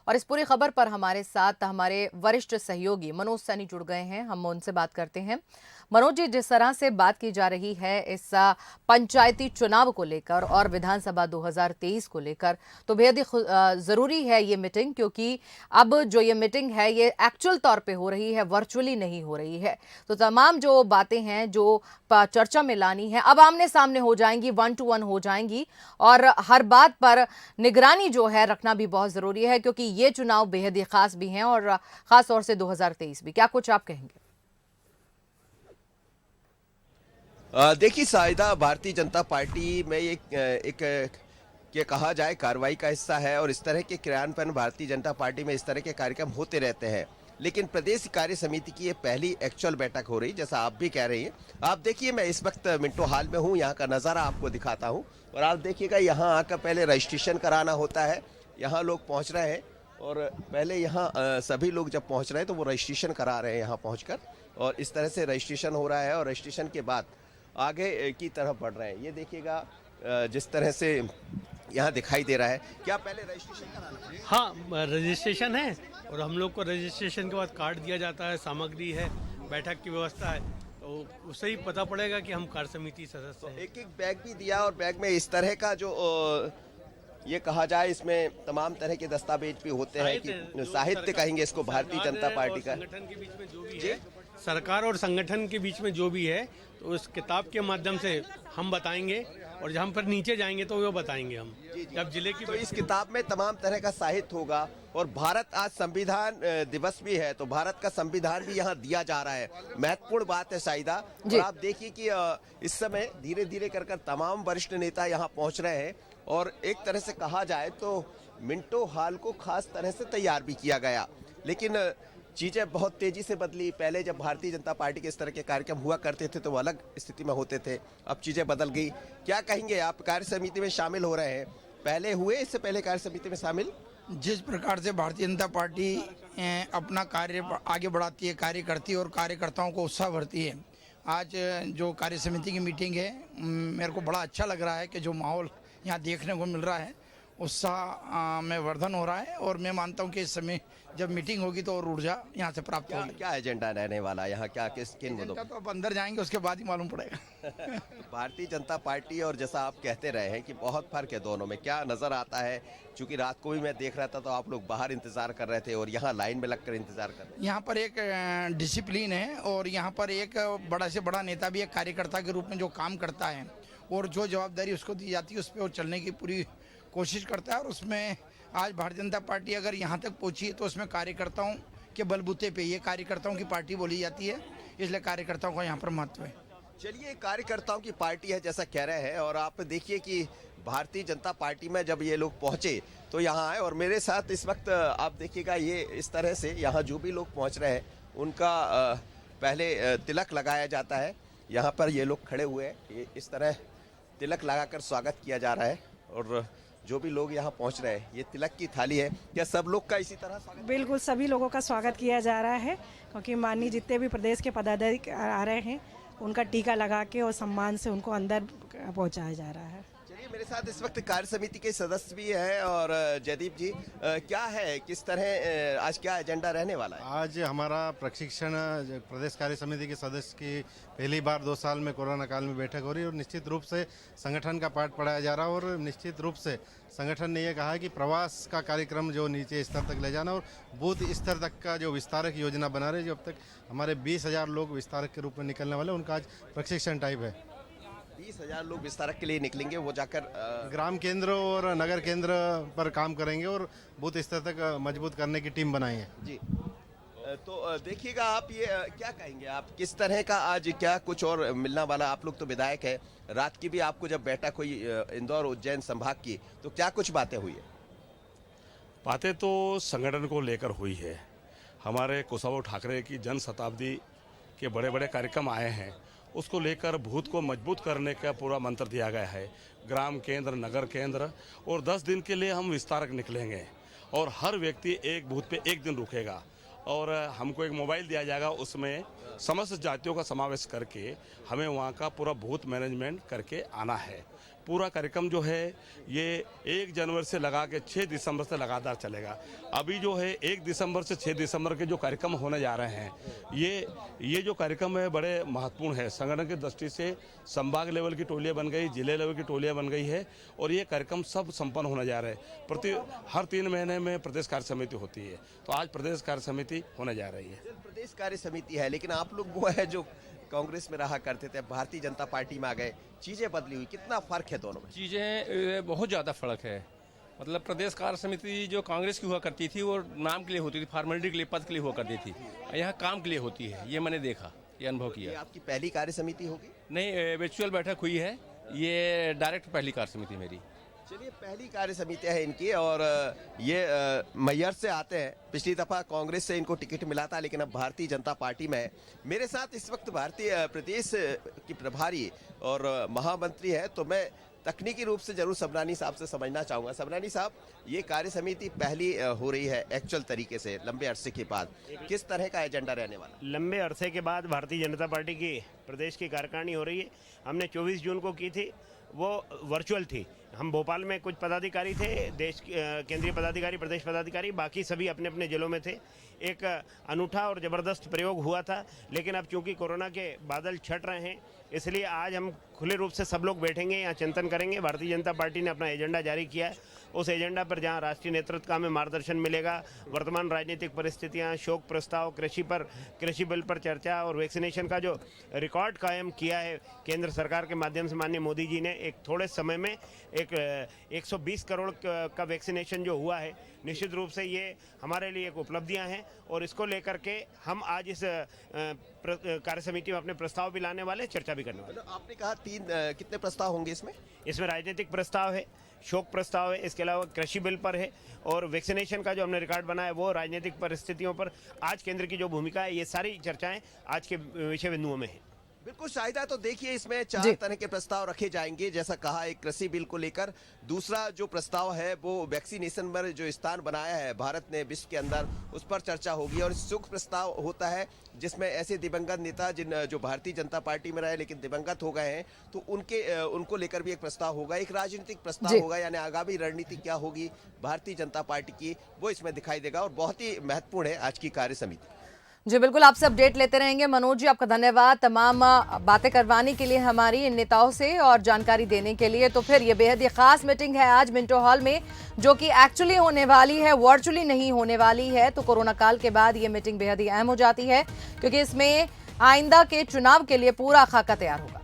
और इस पूरी खबर पर हमारे साथ हमारे वरिष्ठ सहयोगी मनोज सैनी जुड़ गए हैं। हम उनसे बात करते हैं। मनोज जी, जिस तरह से बात की जा रही है इस पंचायती चुनाव को लेकर और विधानसभा 2023 को लेकर, तो बेहद ही ज़रूरी है ये मीटिंग, क्योंकि अब जो ये मीटिंग है ये एक्चुअल तौर पे हो रही है, वर्चुअली नहीं हो रही है। तो तमाम जो बातें हैं जो चर्चा में लानी है अब आमने सामने हो जाएंगी, 1 to 1 हो जाएंगी। और हर बात पर निगरानी जो है रखना भी बहुत ज़रूरी है, क्योंकि ये चुनाव बेहद ही खास भी हैं और ख़ास तौर से 2023 भी। क्या कुछ आप कहेंगे? देखिए साहिदा, भारतीय जनता पार्टी में एक ये कहा जाए कार्रवाई का हिस्सा है और इस तरह के क्रियान्वयन भारतीय जनता पार्टी में इस तरह के कार्यक्रम होते रहते हैं। लेकिन प्रदेश कार्य समिति की ये पहली एक्चुअल बैठक हो रही, जैसा आप भी कह रही हैं। आप देखिए, मैं इस वक्त मिंटो हॉल में हूँ, यहाँ का नज़ारा आपको दिखाता हूँ और आप देखिएगा यहाँ आकर पहले रजिस्ट्रेशन कराना होता है। यहाँ लोग पहुँच रहे हैं और पहले यहाँ सभी लोग जब पहुँच रहे हैं तो वो रजिस्ट्रेशन करा रहे हैं यहाँ पहुँच और इस तरह से रजिस्ट्रेशन हो रहा है और रजिस्ट्रेशन के बाद आगे की तरफ बढ़ रहे हैं। ये देखिएगा जिस तरह से यहाँ दिखाई दे रहा है। क्या पहले रजिस्ट्रेशन कराना है? हाँ, रजिस्ट्रेशन है और हम लोग को रजिस्ट्रेशन के बाद कार्ड दिया जाता है, सामग्री है, बैठक की व्यवस्था है, तो उससे ही पता पड़ेगा कि हम कार्य समिति सदस्य हैं। एक बैग भी दिया और बैग में इस तरह का जो ये कहा जाए, इसमें तमाम तरह के दस्तावेज भी होते हैं कि साहित्य कहेंगे इसको भारतीय जनता पार्टी का। संगठन के बीच में जो भी है, सरकार और संगठन के बीच में जो भी है, तो उस किताब के माध्यम से हम बताएंगे और जहाँ पर नीचे जाएंगे तो वो बताएंगे हम। जब जिले की तो इस किताब में तमाम तरह का साहित्य होगा और भारत आज संविधान दिवस भी है, तो भारत का संविधान भी यहाँ दिया जा रहा है। महत्वपूर्ण बात है साहिदा। और आप देखिए कि इस समय धीरे धीरे कर तमाम वरिष्ठ नेता यहाँ पहुँच रहे हैं और एक तरह से कहा जाए तो मिंटो हॉल को खास तरह से तैयार भी किया गया। लेकिन चीजें बहुत तेजी से बदली। पहले जब भारतीय जनता पार्टी के इस तरह के कार्यक्रम हुआ करते थे तो वो अलग स्थिति में होते थे, अब चीजें बदल गई। क्या कहेंगे आप? कार्य समिति में शामिल हो रहे हैं, पहले हुए इससे पहले कार्य समिति में शामिल? जिस प्रकार से भारतीय जनता पार्टी अपना कार्य आगे बढ़ाती है, कार्य करती है और कार्यकर्ताओं को उत्साह भरती है, आज जो कार्य समिति की मीटिंग है, मेरे को बड़ा अच्छा लग रहा है कि जो माहौल यहाँ देखने को मिल रहा है, उत्साह में वर्धन हो रहा है। और मैं मानता हूँ कि इस समय जब मीटिंग होगी तो और ऊर्जा यहाँ से प्राप्त होगी। क्या एजेंडा रहने वाला है यहाँ? क्या किन मुद्दों तो अब अंदर जाएंगे उसके बाद ही मालूम पड़ेगा। भारतीय जनता पार्टी और जैसा आप कहते रहे हैं कि बहुत फर्क है दोनों में, क्या नजर आता है? क्योंकि रात को भी मैं देख रहा था तो आप लोग बाहर इंतजार कर रहे थे और यहाँ लाइन में लगकर इंतजार कर रहे हैं। यहाँ पर एक डिसिप्लिन है और यहाँ पर एक बड़ा से बड़ा नेता भी एक कार्यकर्ता के रूप में जो काम करता है और जो जवाबदारी उसको दी जाती है उस पर वो चलने की पूरी कोशिश करता है। और उसमें आज भारतीय जनता पार्टी अगर यहाँ तक पहुँची है तो उसमें कार्यकर्ताओं के बलबूते पे, ये कार्यकर्ताओं की पार्टी बोली जाती है, इसलिए कार्यकर्ताओं का यहाँ पर महत्व है। चलिए, कार्यकर्ताओं की पार्टी है जैसा कह रहे हैं और आप देखिए कि भारतीय जनता पार्टी में जब ये लोग पहुँचे तो यहाँ आए और मेरे साथ इस वक्त आप देखिएगा ये इस तरह से यहाँ जो भी लोग पहुँच रहे हैं उनका पहले तिलक लगाया जाता है। यहाँ पर ये लोग खड़े हुए हैं, इस तरह तिलक लगाकर स्वागत किया जा रहा है और जो भी लोग यहाँ पहुँच रहे हैं ये तिलक की थाली है। क्या सब लोग का इसी तरह स्वागत? बिल्कुल, सभी लोगों का स्वागत किया जा रहा है, क्योंकि माननीय जितने भी प्रदेश के पदाधिकारी आ रहे हैं उनका टीका लगा के और सम्मान से उनको अंदर पहुंचाया जा रहा है। चलिए, मेरे साथ इस वक्त कार्य समिति के सदस्य भी हैं और जयदीप जी, क्या है, किस तरह आज क्या एजेंडा रहने वाला है? आज हमारा प्रशिक्षण प्रदेश कार्य समिति के सदस्य की पहली बार 2 साल में कोरोना काल में बैठक हो रही है और निश्चित रूप से संगठन का पाठ पढ़ाया जा रहा है और निश्चित रूप से संगठन ने यह कहा है कि प्रवास का कार्यक्रम जो नीचे स्तर तक ले जाना और बूथ स्तर तक का जो विस्तारक योजना बना रहे, जो अब तक हमारे 20,000 लोग विस्तारक के रूप में निकलने वाले, उनका आज प्रशिक्षण टाइप है। 20,000 लोग विस्तारक के लिए निकलेंगे, वो जाकर ग्राम केंद्र और नगर केंद्र पर काम करेंगे और बूथ स्तर तक मजबूत करने की टीम बनाई है। जी, तो देखिएगा आप, ये क्या कहेंगे आप, किस तरह का आज क्या कुछ और मिलना वाला? आप लोग तो विधायक है, रात की भी आपको जब बैठक हुई इंदौर उज्जैन संभाग की तो क्या कुछ बातें हुई है? बातें तो संगठन को लेकर हुई है। हमारे कुशाभाऊ ठाकरे की जन शताब्दी के बड़े बड़े कार्यक्रम आए हैं, उसको लेकर बूथ को मजबूत करने का पूरा मंत्र दिया गया है। ग्राम केंद्र, नगर केंद्र, और 10 दिन के लिए हम विस्तारक निकलेंगे और हर व्यक्ति एक बूथ पे एक दिन रुकेगा और हमको एक मोबाइल दिया जाएगा, उसमें समस्त जातियों का समावेश करके हमें वहाँ का पूरा बूथ मैनेजमेंट करके आना है। पूरा कार्यक्रम जो है ये 1 जनवरी से लगा के 6 दिसंबर से लगातार चलेगा। अभी जो है 1 दिसंबर से 6 दिसंबर के जो कार्यक्रम होने जा रहे हैं ये जो कार्यक्रम है बड़े महत्वपूर्ण है। संगठन की दृष्टि से संभाग लेवल की टोलियाँ बन गई, जिले लेवल की टोलियाँ बन गई है और ये कार्यक्रम सब संपन्न होने जा रहे हैं। हर 3 महीने में प्रदेश कार्य समिति होती है, तो आज प्रदेश कार्य समिति होने जा रही है। प्रदेश कार्य समिति है, लेकिन आप लोग वो है जो कांग्रेस में रहा करते थे, भारतीय जनता पार्टी में आ गए, चीजें बदली हुई, कितना फर्क है दोनों में? चीज़ें बहुत ज़्यादा फ़र्क है। मतलब प्रदेश कार्य समिति जो कांग्रेस की हुआ करती थी वो नाम के लिए होती थी, फॉर्मेलिटी के लिए, पद के लिए हुआ करती थी। यहाँ काम के लिए होती है, ये मैंने देखा, ये अनुभव ये किया। आपकी पहली कार्य समिति होगी? नहीं, वर्चुअल बैठक हुई है, ये डायरेक्ट पहली कार्य समिति मेरी। चलिए, पहली कार्य समिति है इनकी और ये मैहर से आते हैं। पिछली दफा कांग्रेस से इनको टिकट मिला था, लेकिन अब भारतीय जनता पार्टी में है। मेरे साथ इस वक्त भारतीय प्रदेश की प्रभारी और महामंत्री है, तो मैं तकनीकी रूप से जरूर सबनानी साहब से समझना चाहूंगा। सबनानी साहब, ये कार्य समिति पहली हो रही है एक्चुअल तरीके से लंबे अरसे के बाद, किस तरह का एजेंडा रहने वाला? लंबे अरसे के बाद भारतीय जनता पार्टी की प्रदेश की कार्यकारिणी हो रही है। हमने 24 जून को की थी, वो वर्चुअल थी। हम भोपाल में कुछ पदाधिकारी थे, देश केंद्रीय पदाधिकारी, प्रदेश पदाधिकारी, बाकी सभी अपने अपने जिलों में थे। एक अनूठा और ज़बरदस्त प्रयोग हुआ था, लेकिन अब चूंकि कोरोना के बादल छट रहे हैं, इसलिए आज हम खुले रूप से सब लोग बैठेंगे, यहाँ चिंतन करेंगे। भारतीय जनता पार्टी ने अपना एजेंडा जारी किया है। उस एजेंडा पर जहाँ राष्ट्रीय नेतृत्व का हमें मार्गदर्शन मिलेगा, वर्तमान राजनीतिक परिस्थितियाँ, शोक प्रस्ताव, कृषि बिल पर चर्चा और वैक्सीनेशन का जो रिकॉर्ड कायम किया है केंद्र सरकार के माध्यम से माननीय मोदी जी ने, एक थोड़े समय में 120 करोड़ का वैक्सीनेशन जो हुआ है, निश्चित रूप से ये हमारे लिए एक उपलब्धियां हैं और इसको लेकर के हम आज इस कार्य समिति में अपने प्रस्ताव भी लाने वाले, चर्चा भी करने वाले। आपने कहा कितने प्रस्ताव होंगे इसमें? इसमें राजनीतिक प्रस्ताव है, शोक प्रस्ताव है, इसके अलावा कृषि बिल पर है और वैक्सीनेशन का जो हमने रिकॉर्ड बनाया है वो राजनीतिक परिस्थितियों पर आज केंद्र की जो भूमिका है, ये सारी चर्चाएं आज के विषय बिंदुओं में है। बिल्कुल शाहिदा, तो देखिए इसमें 4 तरह के प्रस्ताव रखे जाएंगे। जैसा कहा, एक कृषि बिल को लेकर, दूसरा जो प्रस्ताव है वो वैक्सीनेशन पर जो स्थान बनाया है भारत ने विश्व के अंदर, उस पर चर्चा होगी। और शोक प्रस्ताव होता है जिसमें ऐसे दिवंगत नेता जो भारतीय जनता पार्टी में रहे लेकिन दिवंगत हो गए हैं, तो उनको लेकर भी एक प्रस्ताव होगा। एक राजनीतिक प्रस्ताव होगा, यानी आगामी रणनीति क्या होगी भारतीय जनता पार्टी की, वो इसमें दिखाई देगा और बहुत ही महत्वपूर्ण है आज की कार्य समिति। जी बिल्कुल, आपसे अपडेट लेते रहेंगे। मनोज जी, आपका धन्यवाद तमाम बातें करवाने के लिए हमारी इन नेताओं से और जानकारी देने के लिए। तो फिर ये बेहद ही खास मीटिंग है आज मिंटो हॉल में, जो कि एक्चुअली होने वाली है, वर्चुअली नहीं होने वाली है। तो कोरोना काल के बाद ये मीटिंग बेहद ही अहम हो जाती है, क्योंकि इसमें आइंदा के चुनाव के लिए पूरा खाका तैयार होगा।